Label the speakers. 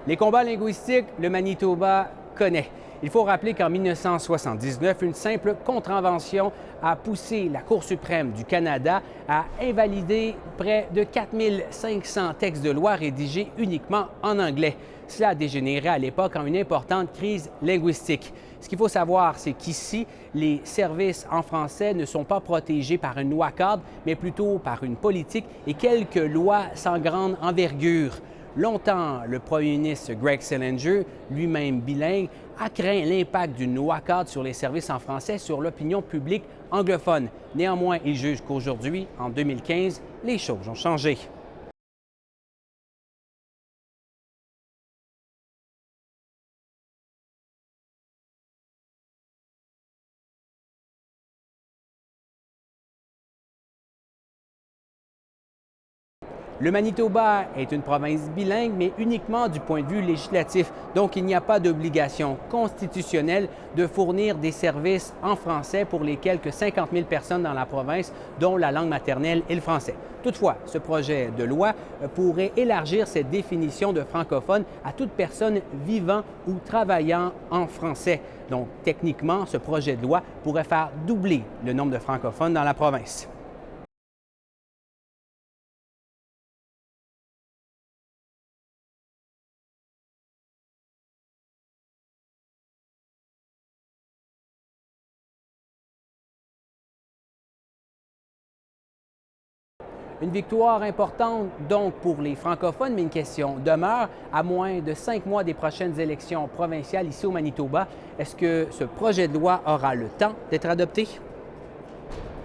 Speaker 1: Les combats linguistiques, le Manitoba connaît. Il faut rappeler qu'en 1979, une simple contravention a poussé la Cour suprême du Canada à invalider près de 4500 textes de loi rédigés uniquement en anglais. Cela a dégénéré à l'époque en une importante crise linguistique. Ce qu'il faut savoir, c'est qu'ici, les services en français ne sont pas protégés par une loi cadre, mais plutôt par une politique et quelques lois sans grande envergure. Longtemps, le premier ministre Greg Selinger, lui-même bilingue, a craint l'impact d'une loi cadre sur les services en français sur l'opinion publique anglophone. Néanmoins, il juge qu'aujourd'hui, en 2015, les choses ont changé. Le Manitoba est une province bilingue, mais uniquement du point de vue législatif. Donc, il n'y a pas d'obligation constitutionnelle de fournir des services en français pour les quelques 50 000 personnes dans la province dont la langue maternelle est le français. Toutefois, ce projet de loi pourrait élargir cette définition de francophone à toute personne vivant ou travaillant en français. Donc, techniquement, ce projet de loi pourrait faire doubler le nombre de francophones dans la province. Une victoire importante donc pour les francophones, mais une question demeure. À moins de 5 mois des prochaines élections provinciales ici au Manitoba, est-ce que ce projet de loi aura le temps d'être adopté?